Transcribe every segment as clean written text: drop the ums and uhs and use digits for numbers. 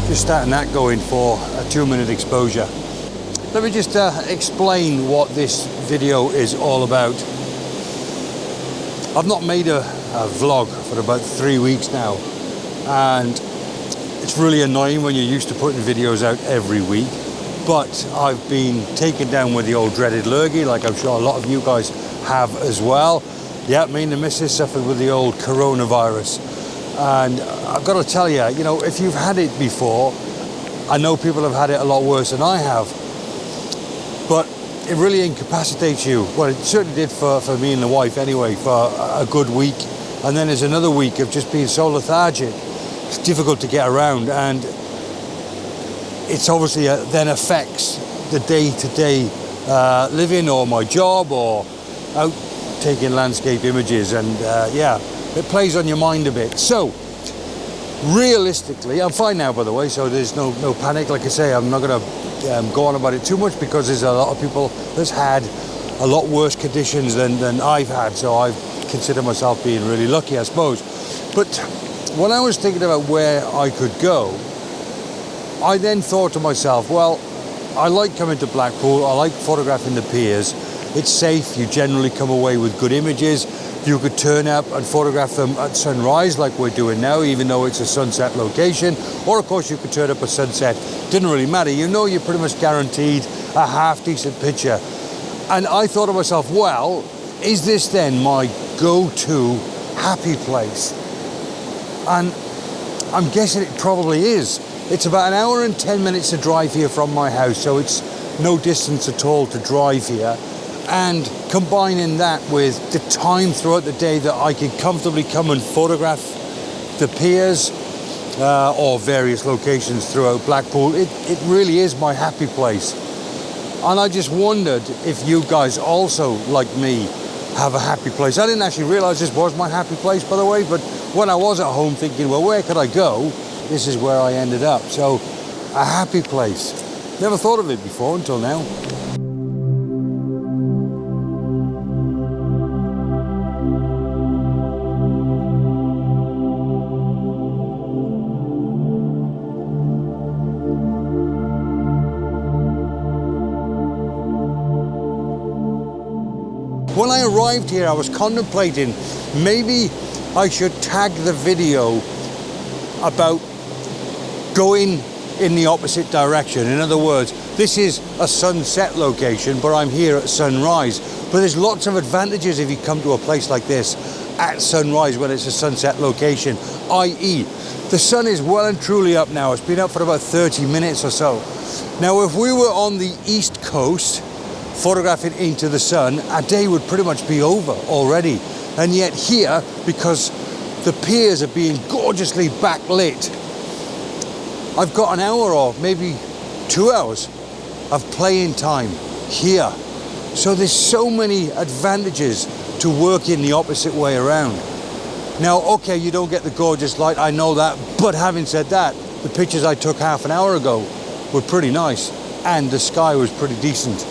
Just starting that going for a 2-minute exposure. Let me just explain what this video is all about. I've not made a vlog for about 3 weeks now, and it's really annoying when you're used to putting videos out every week. But I've been taken down with the old dreaded lergy, like I'm sure a lot of you guys have as well. Yeah, me and the missus suffered with the old coronavirus. And I've got to tell you, you know, if you've had it before, I know people have had it a lot worse than I have. But it really incapacitates you. Well, it certainly did for me and the wife anyway, for a good week. And then there's another week of just being so lethargic. It's difficult to get around, and it's obviously then affects the day-to-day living, or my job, or out taking landscape images, and yeah, it plays on your mind a bit. So realistically, I'm fine now, by the way, so there's no panic. Like I say, I'm not going to go on about it too much, because there's a lot of people that's had a lot worse conditions than I've had, so I consider myself being really lucky, I suppose. But when I was thinking about where I could go, I then thought to myself, well, I like coming to Blackpool, I like photographing the piers. It's safe, you generally come away with good images. You could turn up and photograph them at sunrise like we're doing now, even though it's a sunset location. Or of course you could turn up at sunset. Didn't really matter. You know, you're pretty much guaranteed a half decent picture. And I thought to myself, well, is this then my go-to happy place? And I'm guessing it probably is. It's about an hour and 10 minutes to drive here from my house, so it's no distance at all to drive here. And combining that with the time throughout the day that I can comfortably come and photograph the piers or various locations throughout Blackpool, it really is my happy place. And I just wondered if you guys also, like me, have a happy place. I didn't actually realise this was my happy place, by the way, but when I was at home thinking, well, where could I go? This is where I ended up. So, a happy place. Never thought of it before until now. When I arrived here, I was contemplating maybe I should tag the video about going in the opposite direction. In other words, this is a sunset location, but I'm here at sunrise. But there's lots of advantages if you come to a place like this at sunrise when it's a sunset location, i.e. the sun is well and truly up now. It's been up for about 30 minutes or so. Now, if we were on the east coast photographing into the sun, our day would pretty much be over already. And yet here, because the piers are being gorgeously backlit, I've got an hour or maybe 2 hours of playing time here. So there's so many advantages to working the opposite way around. Now, okay, you don't get the gorgeous light, I know that, but having said that, the pictures I took half an hour ago were pretty nice, and the sky was pretty decent.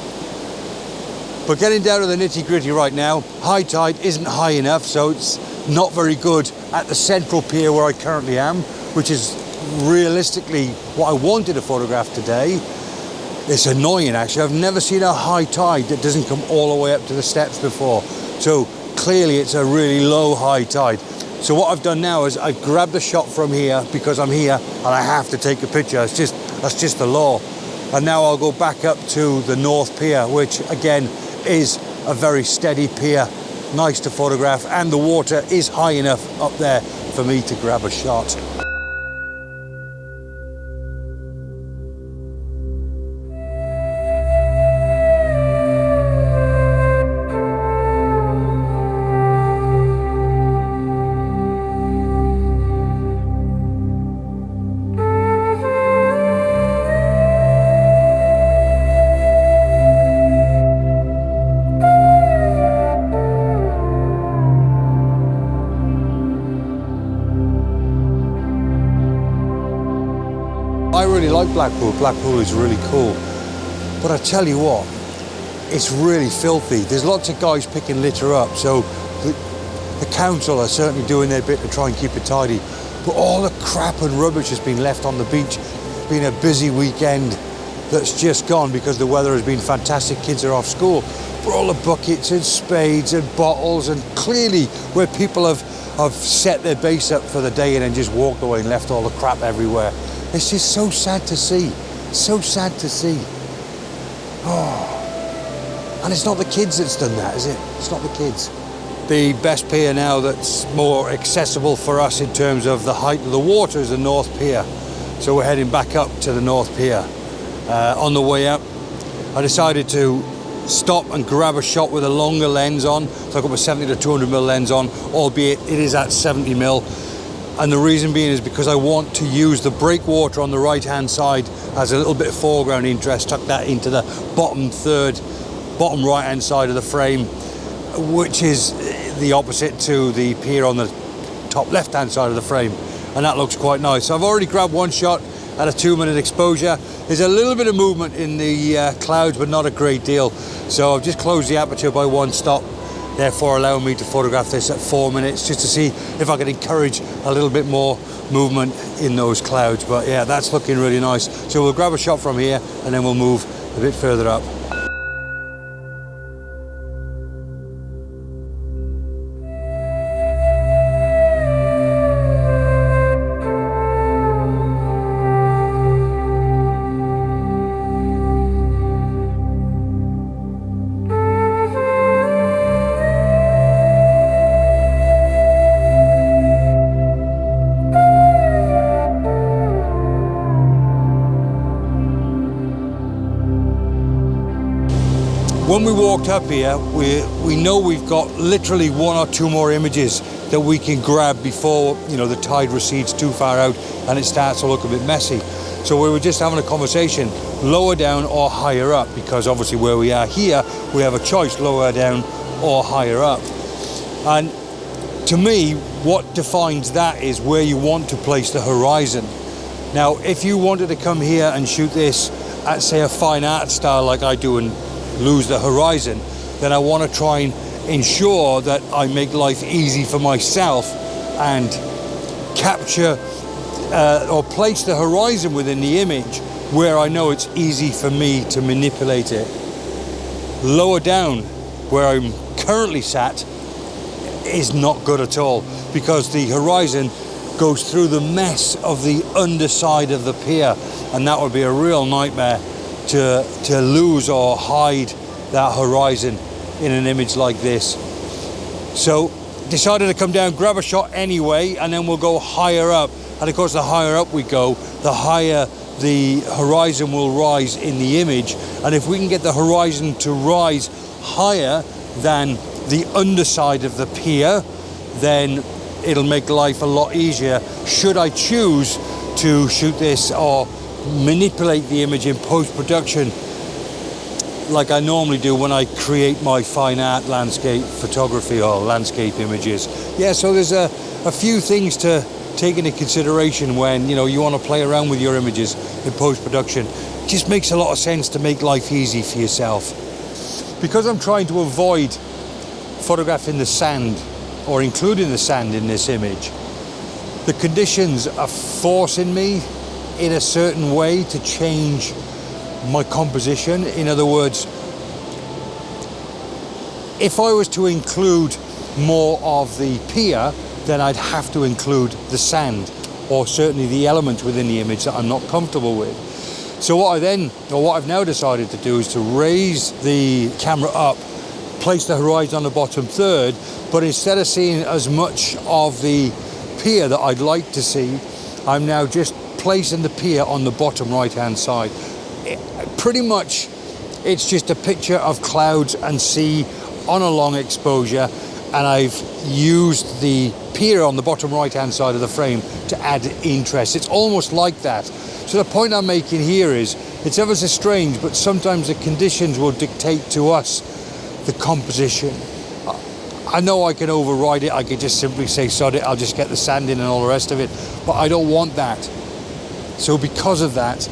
But getting down to the nitty-gritty right now, high tide isn't high enough, so it's not very good at the central pier where I currently am, which is realistically what I wanted to photograph today. It's annoying, actually. I've never seen a high tide that doesn't come all the way up to the steps before. So clearly it's a really low high tide. So what I've done now is I've grabbed the shot from here because I'm here and I have to take a picture. That's just the law. And now I'll go back up to the North Pier, which again is a very steady pier, nice to photograph, and the water is high enough up there for me to grab a shot. I really like Blackpool. Blackpool is really cool. But I tell you what, it's really filthy. There's lots of guys picking litter up, so the council are certainly doing their bit to try and keep it tidy. But all the crap and rubbish has been left on the beach been a busy weekend that's just gone because the weather has been fantastic. Kids are off school. But all the buckets and spades and bottles, and clearly where people have set their base up for the day and then just walked away and left all the crap everywhere. It's just so sad to see. So sad to see. Oh. And it's not the kids that's done that, is it? It's not the kids. The best pier now that's more accessible for us in terms of the height of the water is the North Pier. So we're heading back up to the North Pier. On the way up, I decided to stop and grab a shot with a longer lens on. So I got my 70 to 200mm lens on, albeit it is at 70mm. And the reason being is because I want to use the breakwater on the right-hand side as a little bit of foreground interest, tuck that into the bottom right-hand side of the frame, which is the opposite to the pier on the top left-hand side of the frame. And that looks quite nice. So I've already grabbed one shot at a 2-minute exposure. There's a little bit of movement in the clouds, but not a great deal. So I've just closed the aperture by one stop, therefore allowing me to photograph this at 4 minutes, just to see if I can encourage a little bit more movement in those clouds. But yeah, that's looking really nice. So we'll grab a shot from here and then we'll move a bit further up. When we walked up here, we know we've got literally 1 or 2 more images that we can grab before, you know, the tide recedes too far out and it starts to look a bit messy. So we were just having a conversation, lower down or higher up, because obviously where we are here, we have a choice, lower down or higher up. And to me, what defines that is where you want to place the horizon. Now, if you wanted to come here and shoot this at, say, a fine art style like I do and lose the horizon, then I want to try and ensure that I make life easy for myself and capture or place the horizon within the image where I know it's easy for me to manipulate it. Lower down, where I'm currently sat, is not good at all, because the horizon goes through the mess of the underside of the pier, and that would be a real nightmare to lose or hide that horizon in an image like this. So decided to come down, grab a shot anyway, and then we'll go higher up. And of course, the higher up we go, the higher the horizon will rise in the image. And if we can get the horizon to rise higher than the underside of the pier, then it'll make life a lot easier should I choose to shoot this or manipulate the image in post-production like I normally do when I create my fine art landscape photography or landscape images. Yeah, so there's a few things to take into consideration when, you know, you want to play around with your images in post-production. It just makes a lot of sense to make life easy for yourself. Because I'm trying to avoid photographing the sand or including the sand in this image, the conditions are forcing me in a certain way to change my composition. In other words, if I was to include more of the pier, then I'd have to include the sand, or certainly the elements within the image that I'm not comfortable with. So what I've now decided to do is to raise the camera up, place the horizon on the bottom third, but instead of seeing as much of the pier that I'd like to see, I'm now just placing the pier on the bottom right hand side. Pretty much it's just a picture of clouds and sea on a long exposure, and I've used the pier on the bottom right hand side of the frame to add interest. It's almost like that. So the point I'm making here is, it's ever so strange, but sometimes the conditions will dictate to us the composition. I know I can override it, I could just simply say sod it, I'll just get the sand in and all the rest of it, but I don't want that. So because of that,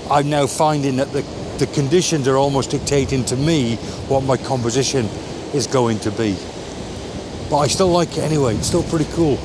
I'm now finding that the conditions are almost dictating to me what my composition is going to be. But I still like it anyway, it's still pretty cool.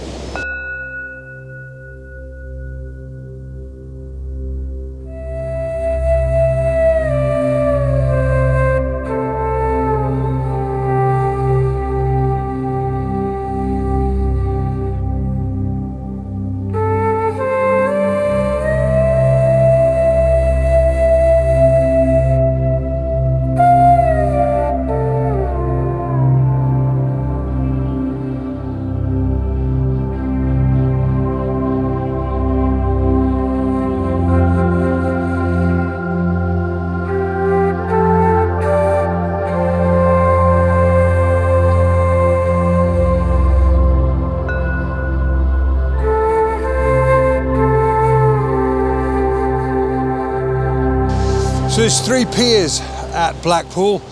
there's 3 piers at Blackpool: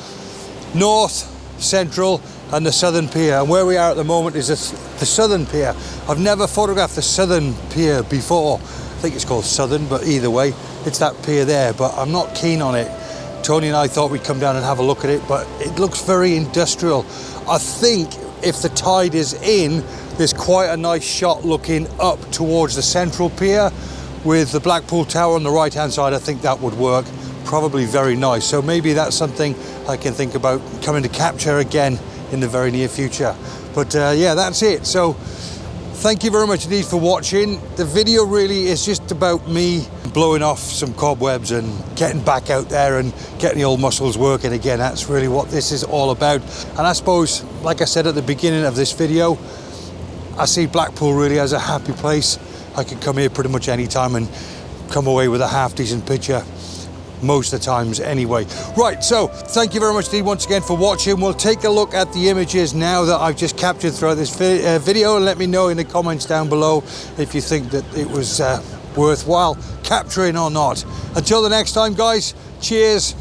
North, Central and the Southern Pier. And where we are at the moment is the Southern Pier. I've never photographed the Southern Pier before. I think it's called Southern, but either way, it's that pier there, but I'm not keen on it. Tony and I thought we'd come down and have a look at it, but it looks very industrial. I think if the tide is in, there's quite a nice shot looking up towards the Central Pier with the Blackpool Tower on the right hand side. I think that would work. Probably very nice. So maybe that's something I can think about coming to capture again in the very near future. But yeah, that's it. So thank you very much indeed for watching. The video really is just about me blowing off some cobwebs and getting back out there and getting the old muscles working again. That's really what this is all about. And I suppose, like I said at the beginning of this video, I see Blackpool really as a happy place. I can come here pretty much any time and come away with a half decent picture most of the times anyway. Right, so thank you very much indeed once again for watching. We'll take a look at the images now that I've just captured throughout this video, and let me know in the comments down below if you think that it was worthwhile capturing or not. Until the next time, guys, cheers.